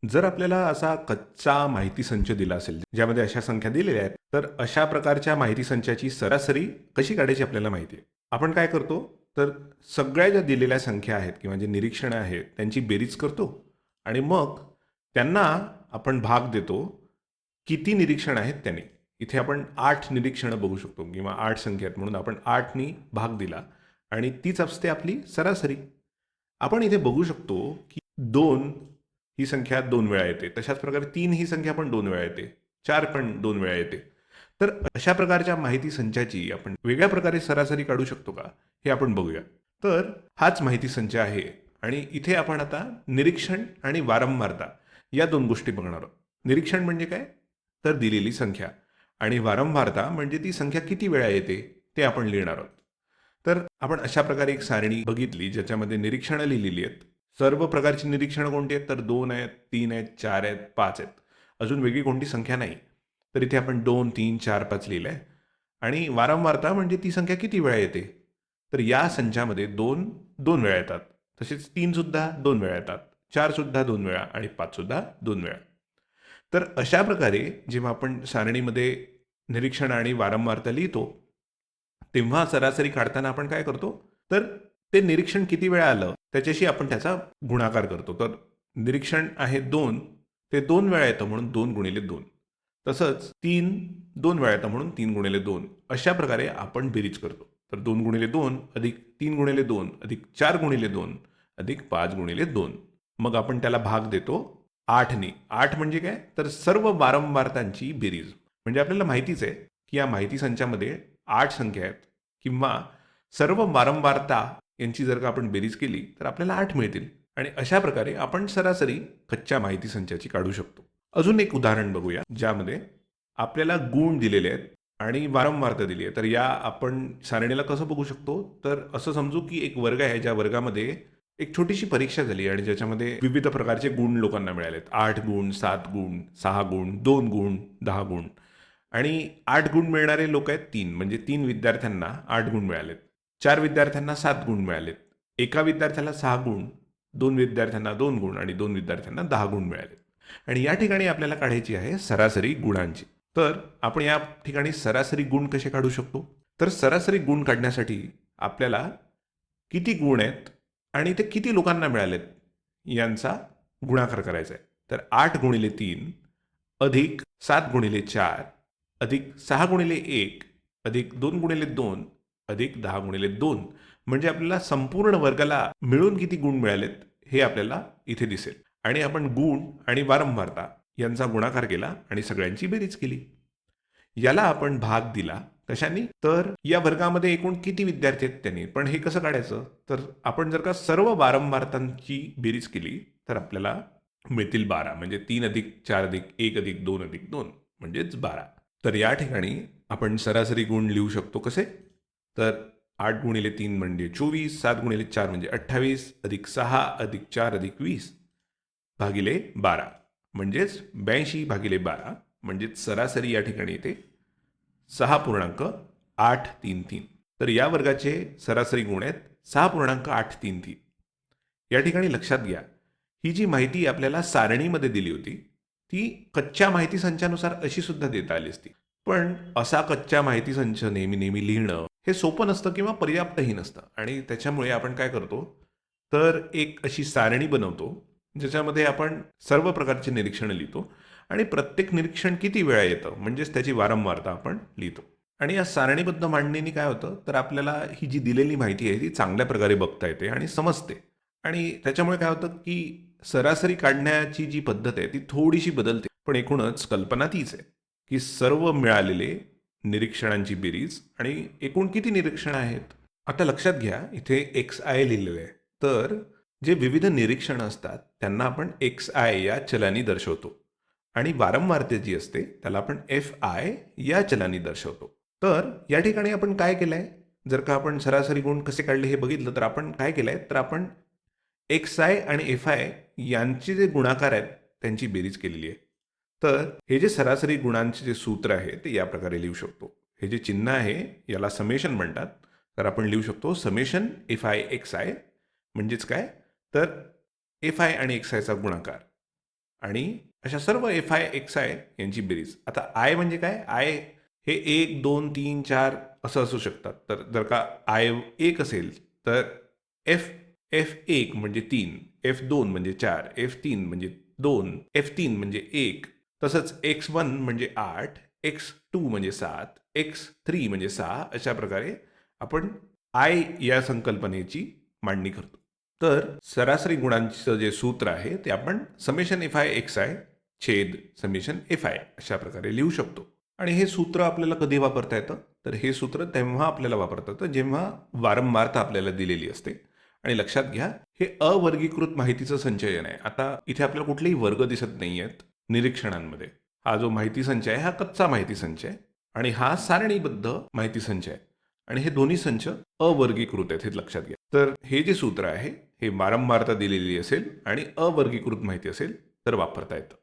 जर आपल्याला असा कच्चा माहिती संच दिला असेल, ज्यामध्ये अशा संख्या दिलेल्या आहेत, तर अशा प्रकारच्या माहिती संचाची सरासरी कशी काढायची आपल्याला माहिती आहे. आपण काय करतो, तर सगळ्या ज्या दिलेल्या संख्या आहेत किंवा जे निरीक्षणं आहेत, त्यांची बेरीज करतो आणि मग त्यांना आपण भाग देतो, किती निरीक्षण आहेत त्याने. इथे आपण 8 निरीक्षणं बघू शकतो किंवा 8 संख्या आहेत म्हणून आपण 8नी भाग दिला आणि तीच असते आपली सरासरी. आपण इथे बघू शकतो, की 2 ही संख्या 2 वेळा येते. तशाच प्रकारे 3 ही संख्या पण 2 वेळा येते. 4 पण 2 वेळा येते. तर अशा प्रकारच्या माहिती संचाची आपण वेगळ्या प्रकारे सरासरी काढू शकतो का? हे आपण बघूया. तर हाच माहिती संच आहे आणि इथे आपण आता निरीक्षण आणि वारंवारता या 2 गोष्टी बघणार आहोत. निरीक्षण म्हणजे काय? तर दिलेली संख्या आणि वारंवारता म्हणजे ती संख्या किती वेळा येते ते आपण लिहिणार आहोत. तर आपण अशा प्रकारे एक सारणी बघितली ज्याच्यामध्ये निरीक्षणं लिहिलेली आहेत. सर्व प्रकारची निरीक्षणं कोणती आहेत? तर 2 आहेत, 3 आहेत, 4 आहेत, 5 आहेत. अजून वेगळी कोणती संख्या नाही. तर इथे आपण 2, 3, 4, 5 लिहिलं आहे. आणि वारंवारता म्हणजे ती संख्या किती वेळा येते? तर या संचामध्ये 2 2 वेळा येतात. तसेच 3 सुद्धा 2 वेळा येतात. 4 सुद्धा 2 वेळा आणि 5 सुद्धा 2 वेळा. तर अशा प्रकारे जेव्हा आपण सारणीमध्ये निरीक्षण आणि वारंवारता लिहितो, तेव्हा सरासरी काढताना आपण काय करतो? तर ते निरीक्षण किती वेळा आलं, त्याच्याशी आपण त्याचा गुणाकार करतो. तर निरीक्षण आहे 2, ते 2 वेळा येतं म्हणून 2 गुणिले 2. तसंच 3 2 वेळा येतं म्हणून 3 गुणिले 2. अशा प्रकारे आपण बेरीज करतो. तर 2 गुणिले 2 अधिक 3 गुणिले 2 अधिक 4 गुणिले 2 अधिक 5 गुणिले 2. मग आपण त्याला भाग देतो 8नी. 8 म्हणजे काय? तर सर्व वारंवारतांची बेरीज. म्हणजे आपल्याला माहितीच आहे, की या माहिती संचामध्ये 8 संख्या आहेत किंवा सर्व वारंवारता यांची जर का आपण बेरीज केली तर आपल्याला 8 मिळतील. आणि अशा प्रकारे आपण सरासरी कच्च्या माहिती संचाची काढू शकतो. अजून एक उदाहरण बघूया, ज्यामध्ये आपल्याला गुण दिलेले आहेत आणि वारंवारता दिली आहे. तर या आपण सारणीला कसं बघू शकतो? तर असं समजू की एक वर्ग आहे, ज्या वर्गामध्ये एक छोटीशी परीक्षा झाली आणि ज्याच्यामध्ये विविध प्रकारचे गुण लोकांना मिळालेत. 8 गुण, 7 गुण, 6 गुण, 2 गुण, 10 गुण. आणि 8 गुण मिळणारे लोक आहेत 3. म्हणजे 3 विद्यार्थ्यांना 8 गुण मिळालेत. 4 विद्यार्थ्यांना 7 गुण मिळालेत. एका विद्यार्थ्याला 6 गुण, 2 विद्यार्थ्यांना 2 गुण आणि 2 विद्यार्थ्यांना 10 गुण मिळालेत. आणि या ठिकाणी आपल्याला काढायची आहे सरासरी गुणांची. तर आपण या ठिकाणी सरासरी गुण कसे काढू शकतो? तर सरासरी गुण काढण्यासाठी आपल्याला किती गुण आहेत आणि ते किती लोकांना मिळालेत यांचा गुणाकार करायचा आहे. तर 8 गुणिले 3 अधिक 7 गुणिले 4 अधिक 6 गुणिले 1 अधिक 2 गुणिले 2 अधिक 10 गुणिले 2 म्हणजे आपल्याला संपूर्ण वर्गाला मिळून किती गुण मिळालेत हे आपल्याला इथे दिसेल. आणि आपण गुण आणि वारंवारता यांचा गुणाकार केला आणि सगळ्यांची बेरीज केली. याला आपण भाग दिला कशाने? तर या वर्गामध्ये एकूण किती विद्यार्थी आहेत त्यांनी. पण हे कसं काढायचं? तर आपण जर का सर्व वारंवारतांची बेरीज केली तर आपल्याला मिळतील 12. म्हणजे 3 अधिक 4 अधिक 1 अधिक 2 अधिक 2 म्हणजेच 12. तर या ठिकाणी आपण सरासरी गुण लिहू शकतो कसे? तर 8 गुणिले 3 म्हणजे 24, 7 गुणिले 4 म्हणजे 28 अधिक 6 अधिक 4 अधिक 20 भागिले 12 म्हणजेच 82 भागिले 12 म्हणजेच सरासरी या ठिकाणी येते 6.833. तर या वर्गाचे सरासरी गुण आहेत 6.833. या ठिकाणी लक्षात घ्या, ही जी माहिती आपल्याला सारणीमध्ये दिली होती ती कच्च्या माहिती संचानुसार अशी सुद्धा देता आली असती. पण असा कच्च्या माहिती संच नेहमी नेहमी लिहिणं हे सोपं नसतं किंवा पर्याप्तही नसतं. आणि त्याच्यामुळे आपण काय करतो, तर एक अशी सारणी बनवतो ज्याच्यामध्ये आपण सर्व प्रकारचे निरीक्षणं लिहितो आणि प्रत्येक निरीक्षण किती वेळा येतं म्हणजेच त्याची वारंवारता आपण लिहितो. आणि या सारणीबद्ध मांडणीने काय होतं, तर आपल्याला ही जी दिलेली माहिती आहे ती चांगल्या प्रकारे बघता येते आणि समजते. आणि त्याच्यामुळे काय होतं, की सरासरी काढण्याची जी पद्धत आहे ती थोडीशी बदलते. पण एकूणच कल्पना तीच आहे, की सर्व मिळालेले निरीक्षणांची बेरीज आणि एकूण किती निरीक्षणं आहेत. आता लक्षात घ्या, इथे XI लिहिलेलं आहे. तर जे विविध निरीक्षणं असतात त्यांना आपण XI या चलानी दर्शवतो आणि वारंवारता जी असते त्याला आपण FI या चलानी दर्शवतो. तर या ठिकाणी आपण काय केलंय, जर का आपण सरासरी गुण कसे काढले हे बघितलं तर आपण काय केलंय, तर आपण XI आणि FI यांचे जे गुणाकार आहेत त्यांची बेरीज केलेली आहे. तर हे जे सरासरी गुणांचे जे सूत्र आहे ते या प्रकारे लिहू शकतो. हे जे चिन्ह आहे याला समेशन म्हणतात. तर आपण लिहू शकतो समेशन FI XI म्हणजेच काय, तर FI आणि XI चा गुणाकार आणि अशा सर्व एफ आय एक्स आय यांची बेरीज. आता आय म्हणजे काय? आय हे 1, 2, 3, 4 असं असू शकतात. तर जर का आय 1 असेल तर एफ एफ 1 म्हणजे 3, एफ 2 म्हणजे 4, एफ 3 म्हणजे 2, एफ 3 म्हणजे 1. तसंच एक्स 1 म्हणजे 8, एक्स 2 म्हणजे 7, एक्स 3 म्हणजे 6 अशा प्रकारे आपण आय या संकल्पनेची मांडणी करतो. तर सरासरी गुणांचं जे सूत्र आहे ते आपण summation F I X I छेद समेशन एफ आय अशा प्रकारे लिहू शकतो. आणि हे सूत्र आपल्याला कधी वापरता येतं? तर हे सूत्र तेव्हा आपल्याला वापरता येतं जेव्हा वारंवारता आपल्याला दिलेली असते. आणि लक्षात घ्या, हे अवर्गीकृत माहितीचं संचयन आहे. आता इथे आपल्याला कुठलेही वर्ग दिसत नाही आहेत निरीक्षणांमध्ये. हा जो माहिती संच आहे हा कच्चा माहिती संच आहे आणि हा सारणीबद्ध माहिती संच आहे. आणि हे दोन्ही संच अवर्गीकृत आहेत हे लक्षात घ्या. तर हे जे सूत्र आहे हे वारंवारता दिलेली असेल आणि अवर्गीकृत माहिती असेल तर वापरता येतं.